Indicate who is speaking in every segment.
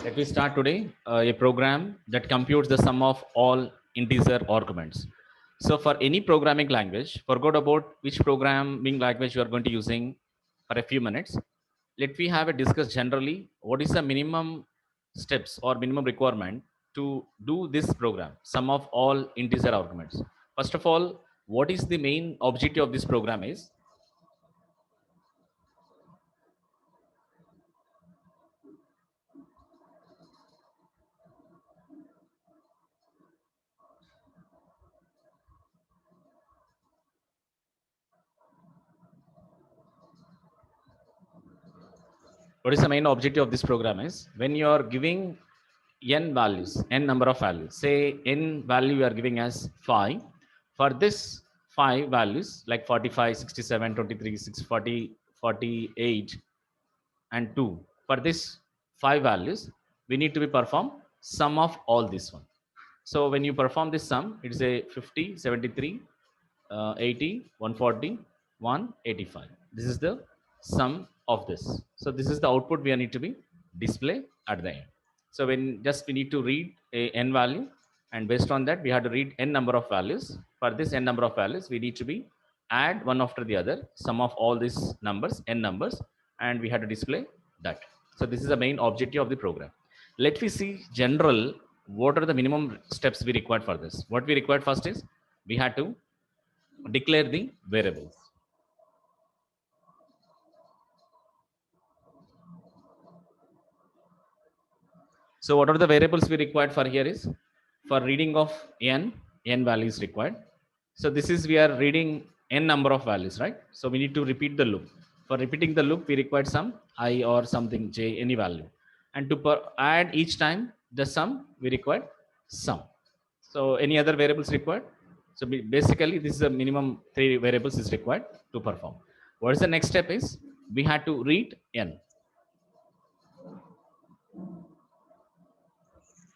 Speaker 1: Let me start today a program that computes the sum of all integer arguments. So for any programming language, forget about which programming language you are going to using for a few minutes. Let me have a discuss generally what is the minimum steps or minimum requirement to do this program, sum of all integer arguments. First of all, what is the main objective of this program is what is the main objective of this program is when you are giving n values, n number of values, say n value you are giving as 5. For this 5 values like 45, 67, 23, 640, 48 and 2, for this 5 values we need to be perform sum of all this one. So when you perform this sum, it is a 50, 73, 80, 140, 185. This is the sum of this. So this is the output we need to be display at the end. So when just we need to read a n value, and based on that we have to read n number of values. For this n number of values we need to be add one after the other sum of all these numbers, n numbers, and we have to display that. So this is the main objective of the program. Let me see general what are the minimum steps we required for this. What we required first is we had to declare the variables. So what are the variables we required for here is for reading of n values required. So this is we are reading n number of values, right? So we need to repeat the loop. For repeating the loop, we required some I or something j, any value, and to add each time the sum we required sum. So any other variables required? So basically this is the minimum 3 variables is required to perform. What is the next step is we had to read n.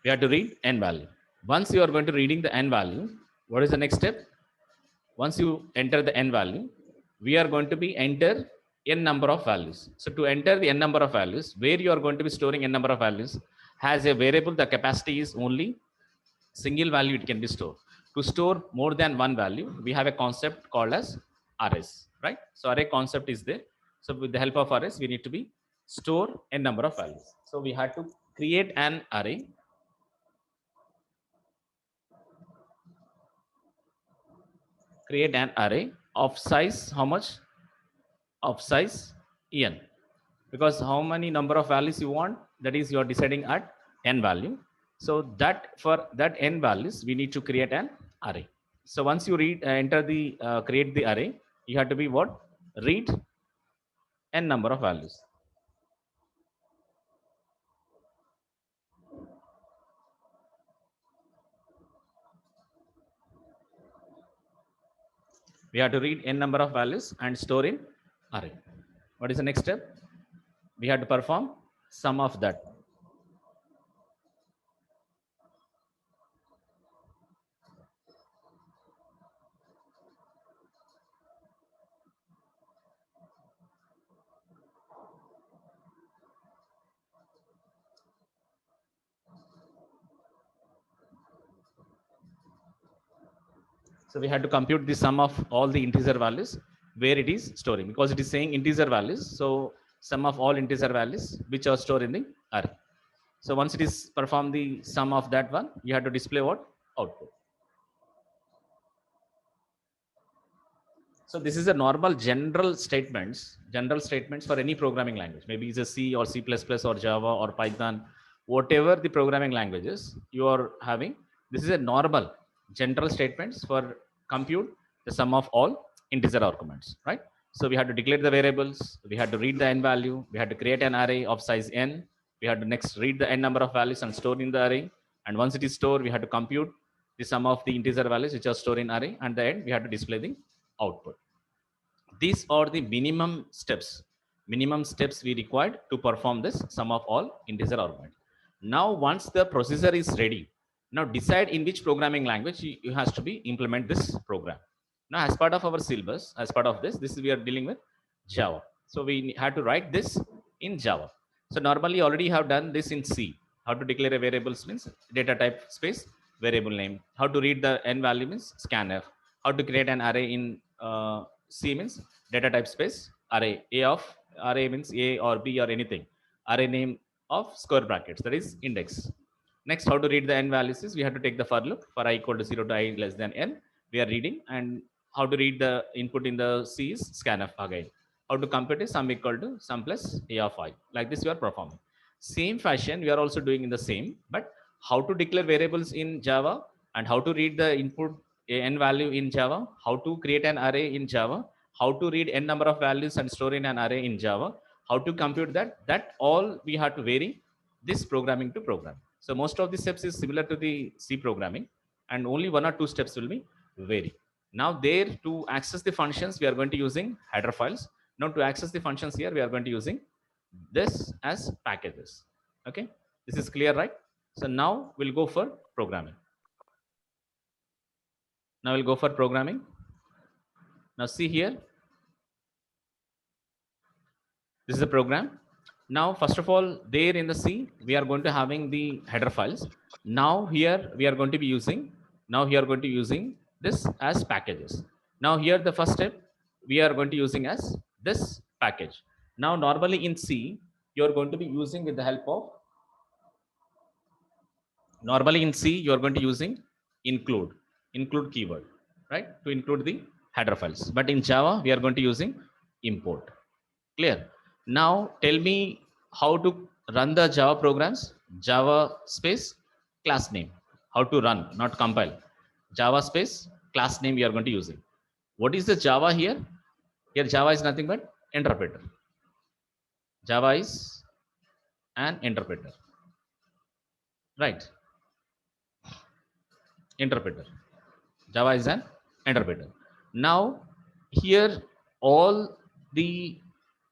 Speaker 1: We have to read n value. Once you are going to reading the n value, what is the next step? Once you enter the n value, we are going to be enter n number of values. So to enter the n number of values, where you are going to be storing n number of values, has a variable, the capacity is only single value it can be stored. To store more than one value, we have a concept called as arrays, right? So array concept is there. So with the help of arrays, we need to be store n number of values. So we had to create an array. Create an array of size, how much? Of size n, because how many number of values you want, that is you are deciding at n value. So that for that n values we need to create an array. So once you read enter the create the array, you have to be what? Read n number of values. We have to read n number of values and store in array. What is the next step? We have to perform sum of that. So we had to compute the sum of all the integer values where it is storing, because it is saying integer values. So sum of all integer values which are stored in the array. So once it is perform the sum of that one, you have to display what? Output. So this is a normal general statements for any programming language. Maybe it's a C or C++ or Java or Python, whatever the programming languages you are having. This is a normal general statements for compute the sum of all integer arguments, right? So we had to declare the variables, we had to read the n value, we had to create an array of size n, we had to next read the n number of values and store in the array, and once it is stored, we had to compute the sum of the integer values which are stored in array, and the end we had to display the output. These are the minimum steps we required to perform this sum of all integer argument. Now once the processor is ready, now decide in which programming language you has to be implement this program. Now as part of our syllabus, as part of this is we are dealing with Java. So we had to write this in Java. So normally already have done this in C. How to declare a variables means data type space variable name. How to read the n value means scanf. How to create an array in C means data type space array. A of array means A or B or anything. Array name of square brackets, that is index. Next, how to read the n values is we have to take the for loop for I equal to 0 to I less than n. We are reading, and how to read the input in the C is scanf again. How to compute is sum equal to sum plus A of I. Like this, you are performing. Same fashion, we are also doing in the same, but how to declare variables in Java and how to read the input n value in Java, how to create an array in Java, how to read n number of values and store in an array in Java, how to compute that all we have to vary this programming to program. So most of the steps is similar to the C programming, and only one or two steps will be vary. Now there, to access the functions, we are going to using header files. Now to access the functions here, we are going to using this as packages. Okay, this is clear, right? So now we'll go for programming. Now we'll go for programming. Now see here, this is the program. Now first of all, there in the C we are going to having the header files. Now here we are going to be using, this as packages. Now here the first step we are going to using as this package. Now normally in C you are going to be using with the help of, normally in C you are going to using include keyword, right, to include the header files. But in Java we are going to using import. Clear? Now tell me how to run the Java programs. Java space class name. How to run, not compile. Java space class name we are going to using. What is the Java here? Here Java is nothing but interpreter. Java is an interpreter, right? Interpreter. Java is an interpreter. Now here all the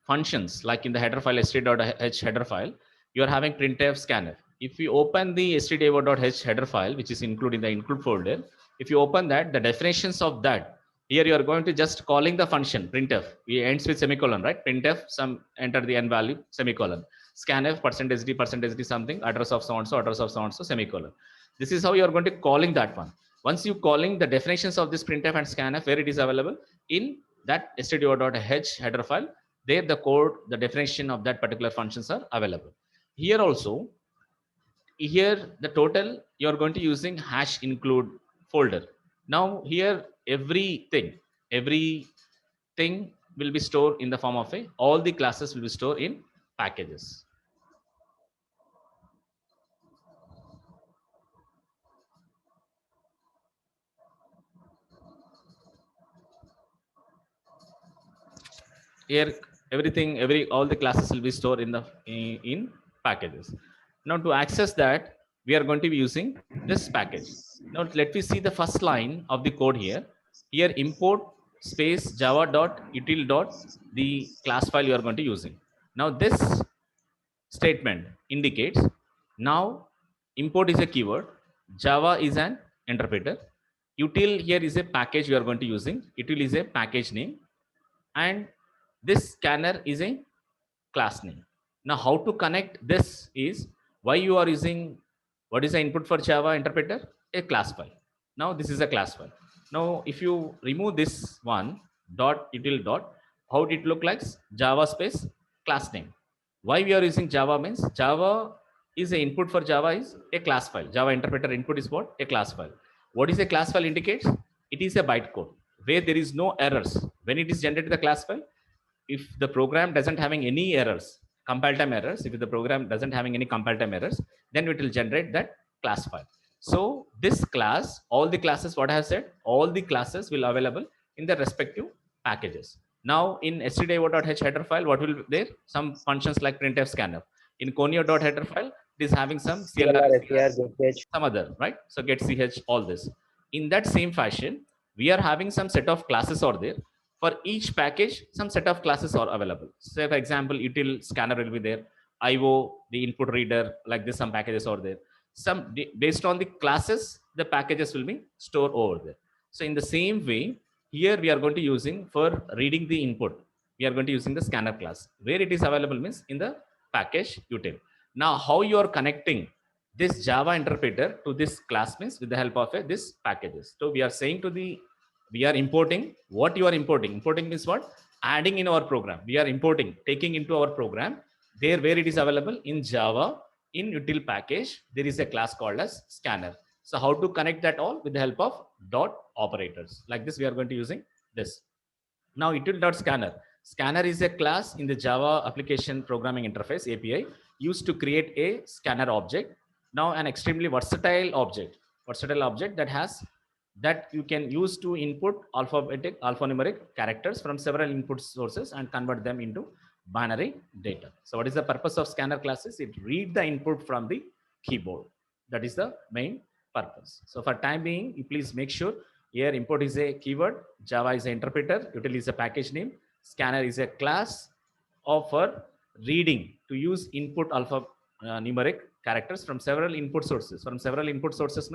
Speaker 1: functions, like in the header file std.h header file, you are having printf scanf. If you open the std.h header file, which is included in the include folder, if you open that, the definitions of that, here you are going to just calling the function printf. It ends with semicolon, right? Printf some enter the n value semicolon. Scanf %d something, address of so and so semicolon. This is how you are going to calling that one. Once you calling the definitions of this printf and scanf, where it is available in that std.h header file, there the code, the definition of that particular functions are available. Here also, here the total you are going to using hash include folder. Now here everything will be stored in the form of a, all the classes will be stored in packages. Here everything, all the classes will be stored in the in packages. Now to access that, we are going to be using this package. Now let me see the first line of the code here. Here import space java dot util dot the class file you are going to using. Now this statement indicates, now import is a keyword, Java is an interpreter, util here is a package you are going to using, util is a package name, and this scanner is a class name. Now how to connect this is, why you are using, what is the input for Java interpreter? A class file. Now this is a class file. Now if you remove this one dot util dot, how it look like? Java space class name. Why we are using Java means, Java is a input for Java is a class file. Java interpreter input is what? A class file. What is a class file indicates? It is a bytecode where there is no errors. When it is generated the class file, if the program doesn't having any errors, compile time errors, if the program doesn't having any compile time errors, then it will generate that class file. So this class, all the classes, what I have said, all the classes will available in the respective packages. Now in stdio.h header file, what will be there? Some functions like printf scanf. In conio.header file, it is having some CLR, some other, right? So get ch, all this. In that same fashion, we are having some set of classes are there. For each package, some set of classes are available. Say for example, util scanner will be there, IO, the input reader, like this, some packages are there. Some based on the classes, the packages will be stored over there. So in the same way, here we are going to using for reading the input, we are going to using the scanner class. Where it is available means in the package util. Now how you are connecting this Java interpreter to this class means with the help of this packages. So we are saying to the, we are importing what you are importing. Importing means what? Adding in our program. We are importing, taking into our program there where it is available in Java in util package. There is a class called as scanner. So how to connect that all with the help of dot operators. Like this, we are going to using this. Now util.scanner. Scanner is a class in the Java application programming interface API used to create a scanner object. Now an extremely versatile object that you can use to input alphanumeric characters from several input sources and convert them into binary data. So what is the purpose of scanner classes? It read the input from the keyboard. That is the main purpose. So for time being, you please make sure here import is a keyword, Java is an interpreter, util is a package name, scanner is a class of for reading to use input numeric characters from several input sources. From several input sources,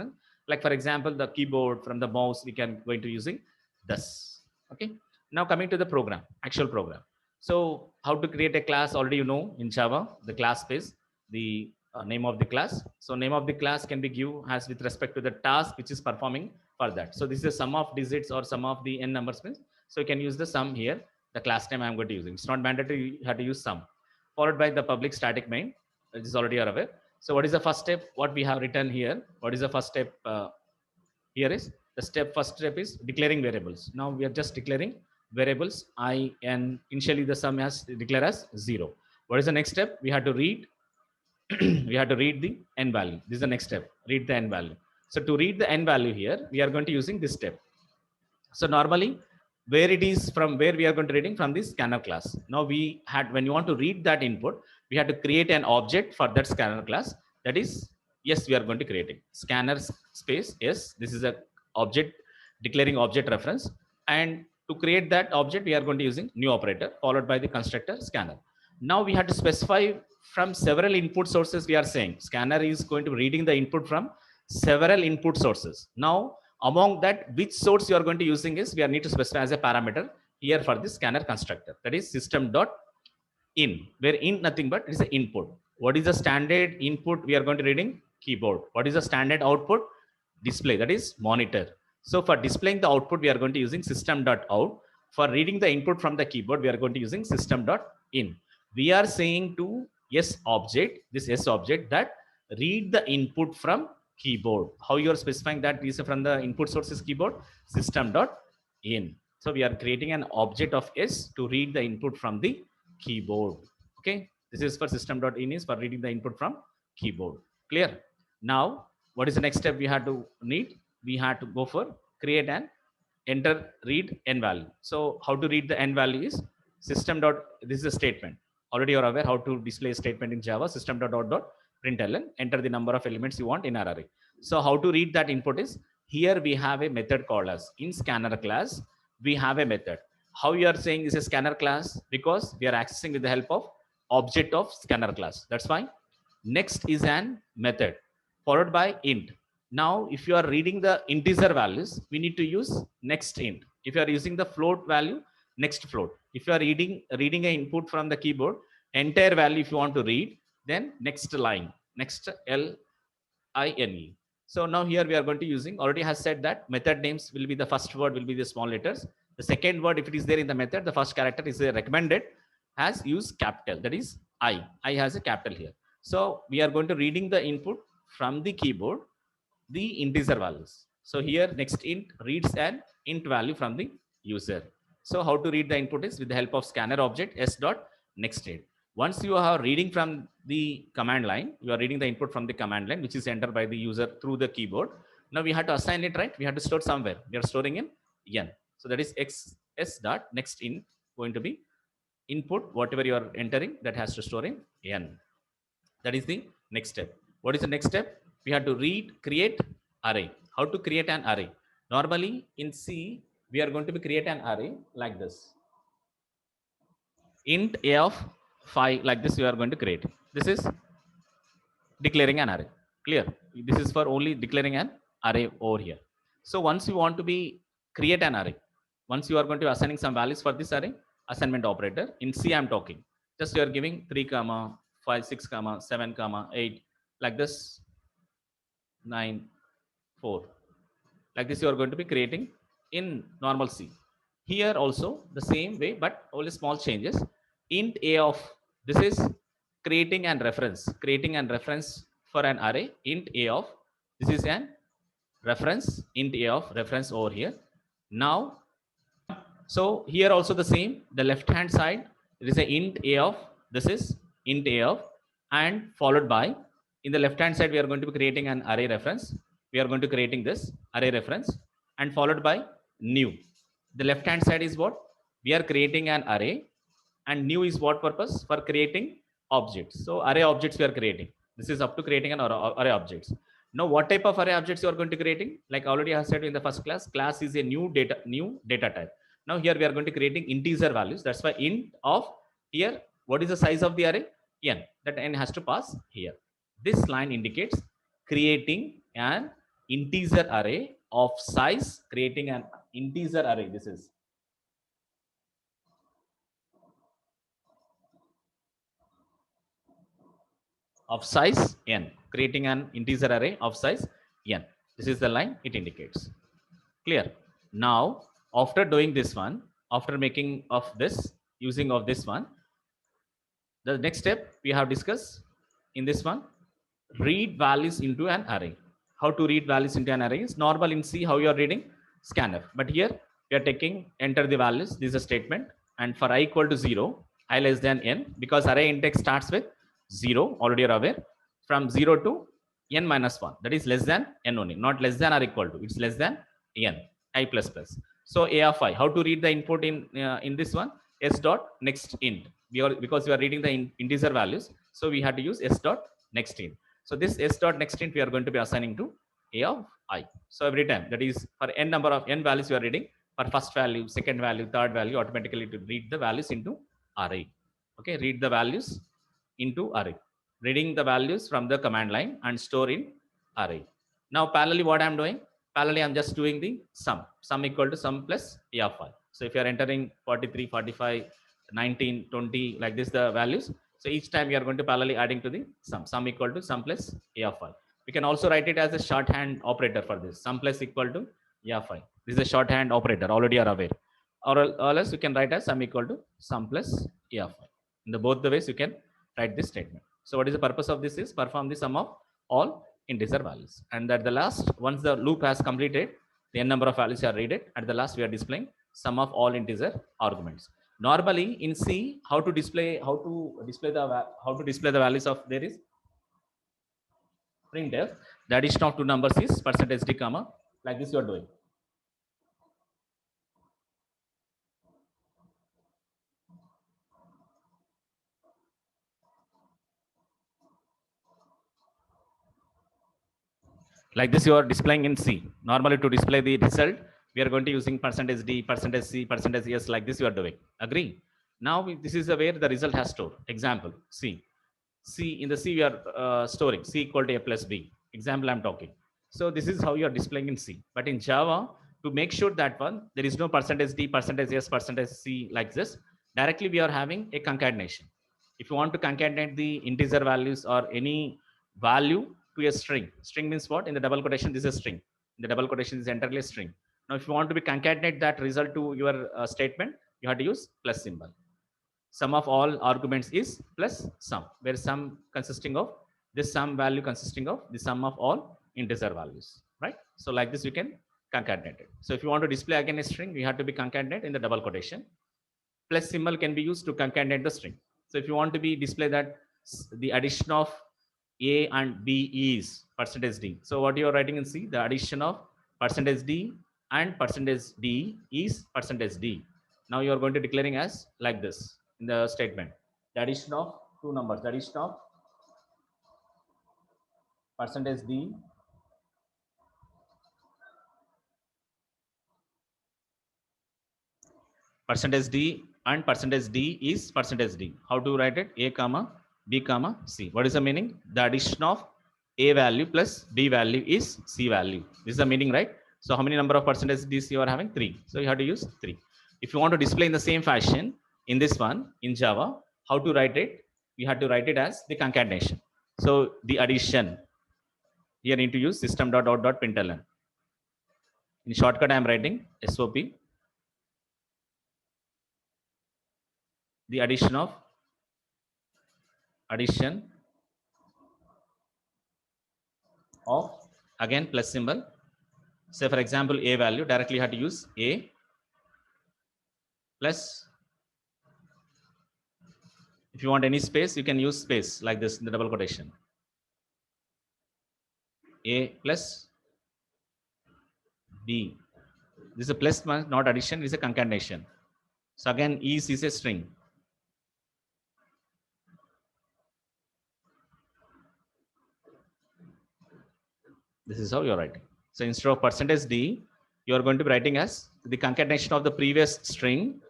Speaker 1: like for example, the keyboard, from the mouse, we can go into using this. Okay. Now coming to the program, actual program. So how to create a class already you know in Java, the class space, the name of the class. So name of the class can be given as with respect to the task which is performing for that. So this is a sum of digits or sum of the n numbers. So you can use the sum here. The class name I'm going to use. It's not mandatory you have to use sum. Followed by the public static main. This is already aware. So what is the first step? What we have written here? What is the first step? Here is the first step is declaring variables. Now we are just declaring variables I and initially the sum has declared as 0. What is the next step? We have to read we have to read the n value. This is the next step. Read the n value. So to read the n value here, we are going to using this step. So normally where it is from, where we are going to reading from this scanner class. Now we had, when you want to read that input, we have to create an object for that scanner class. That is, yes, we are going to create it. Scanner space, yes, this is a object, declaring object reference. And to create that object, we are going to using new operator followed by the constructor scanner. Now we have to specify from several input sources. We are saying scanner is going to be reading the input from several input sources. Now among that, which source you are going to using is, we are need to specify as a parameter here for this scanner constructor. That is system.in, where in nothing but it is an input. What is the standard input we are going to reading? Keyboard. What is the standard output? Display, that is monitor. So for displaying the output, we are going to using system.out. For reading the input from the keyboard, we are going to using system.in. We are saying to yes object, this yes object, that read the input from keyboard. How you are specifying that is from the input sources keyboard, system.in. So we are creating an object of s to read the input from the keyboard. Okay, this is for system.in is for reading the input from keyboard. Clear? Now what is the next step we had to need? We had to go for create and enter read n value. So how to read the n value is system dot, this is a statement. Already you're aware how to display a statement in Java, system.out.println, enter the number of elements you want in our array. So how to read that input is, here we have a method called as in scanner class, we have a method. How you are saying is a scanner class? Because we are accessing with the help of object of scanner class. That's fine. Next is an method followed by int. Now, if you are reading the integer values, we need to use next int. If you are using the float value, next float. If you are reading an input from the keyboard, entire value if you want to read, then next line, next line. So now here we are going to using, already has said that method names will be the first word will be the small letters. The second word, if it is there in the method, the first character is recommended, has use capital, that is I has a capital here. So we are going to reading the input from the keyboard, the integer values. So here next int reads an int value from the user. So how to read the input is with the help of scanner object s dot next int. Once you are reading from the command line, you are reading the input from the command line, which is entered by the user through the keyboard. Now we have to assign it, right? We have to store somewhere. We are storing in n. So that is x s dot next int going to be input, whatever you are entering, that has to store in n. That is the next step. What is the next step? We have to create array. How to create an array? Normally in C, we are going to be create an array like this. Int a of 5, like this we are going to create. This is declaring an array. Clear? This is for only declaring an array over here. So once you want to be create an array, once you are going to assigning some values for this array, assignment operator in C I'm talking. Just you are giving 3, 5, 6, 7, 8 like this. 9, 4. Like this, you are going to be creating in normal C. Here also the same way, but only small changes. Int a of this is creating and reference for an array. Int a of this is an reference, int a of reference over here. Now, so here also the same. The left hand side, it is a int a of this is int a of, and followed by in the left hand side we are going to be creating an array reference. We are going to creating this array reference and followed by new. The left hand side is what we are creating an array, and new is what purpose for creating objects. So array objects we are creating. This is up to creating an array objects. Now what type of array objects you are going to creating? Like already I said in the first class is a new data type. Now here we are going to creating integer values. That's why int of here, what is the size of the array? N. That n has to pass here. This line indicates creating an integer array of size, creating an integer array. This is of size n, creating an integer array of size n. This is the line it indicates. Clear? Now, after doing this one, after making of this, using of this one, the next step we have discussed in this one, read values into an array. How to read values into an array is normal in C, how you are reading scanf. But here we are taking enter the values. This is a statement, and for I equal to 0, I less than n, because array index starts with 0, already you are aware, from 0 to n minus 1, that is less than n only, not less than or equal to, it's less than n, I plus plus. So a of I, how to read the input in this one? S dot next int. Because we are reading the integer values, so we have to use S dot next int. So this S dot next int we are going to be assigning to a of I. So every time, that is for n number of n values you are reading, for first value, second value, third value, automatically to read the values into array. Okay, read the values into array. Reading the values from the command line and store in array. Now parallelly what I am doing? Parallelly I am just doing the sum. Sum equal to sum plus a of I. So if you are entering 43, 45, 19, 20, like this the values. So each time we are going to parallelly adding to the sum. Sum equal to sum plus a of I. We can also write it as a shorthand operator for this. Sum plus equal to a of I. This is a shorthand operator, already are aware. Or else you can write as sum equal to sum plus a of I. In the both the ways you can write this statement. So what is the purpose of this is perform the sum of all integer values. And at the last, once the loop has completed, the n number of values are read. At the last we are displaying sum of all integer arguments. Normally in C, how to display the values of there is printf. The addition of two numbers is %d comma, like this you are doing. Like this you are displaying in C. Normally to display the result, we are going to using %d, %c, %s, like this you are doing. Agree? Now this is where the result has stored. Example, C. In the C we are storing C equal to a plus b. Example I'm talking. So this is how you are displaying in C. But in Java, to make sure that one, there is no %d, %s, %c like this. Directly we are having a concatenation. If you want to concatenate the integer values or any value to a string. String means what? In the double quotation, this is a string. In the double quotation is entirely a string. Now, if you want to be concatenate that result to your statement, you have to use plus symbol. Sum of all arguments is plus sum, where sum consisting of this sum value consisting of the sum of all integer values, right? So like this, you can concatenate it. So if you want to display again a string, you have to be concatenate in the double quotation. Plus symbol can be used to concatenate the string. So if you want to be display that the addition of a and b is %d. So what you are writing in C, the addition of %d and %d is %d. Now you are going to declaring as like this in the statement. The addition of two numbers, the addition of %d %d and %d is %d. How to write it? A comma b comma c. What is the meaning? The addition of a value plus b value is c value. This is the meaning, right? So how many number of %ds you are having? 3. So you have to use 3. If you want to display in the same fashion in this one in Java, how to write it? We have to write it as the concatenation. So the addition Here need to use system.out.println. In shortcut, I am writing SOP. The addition of again plus symbol. Say for example, a value, directly have to use a plus. If you want any space, you can use space like this in the double quotation. A plus B. This is a plus, not addition, this is a concatenation. So again, is a string. This is how you're writing. So instead of %d, you are going to be writing as the concatenation of the previous string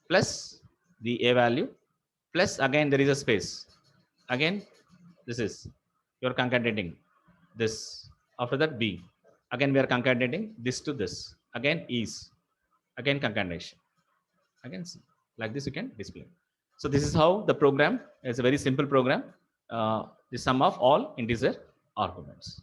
Speaker 1: plus the a value plus again there is a space. Again, this is you're concatenating this. After that, b. Again, we are concatenating this to this. Again, is. Again, concatenation. Again, c. Like this, you can display. So this is how the program is a very simple program. The sum of all integer arguments.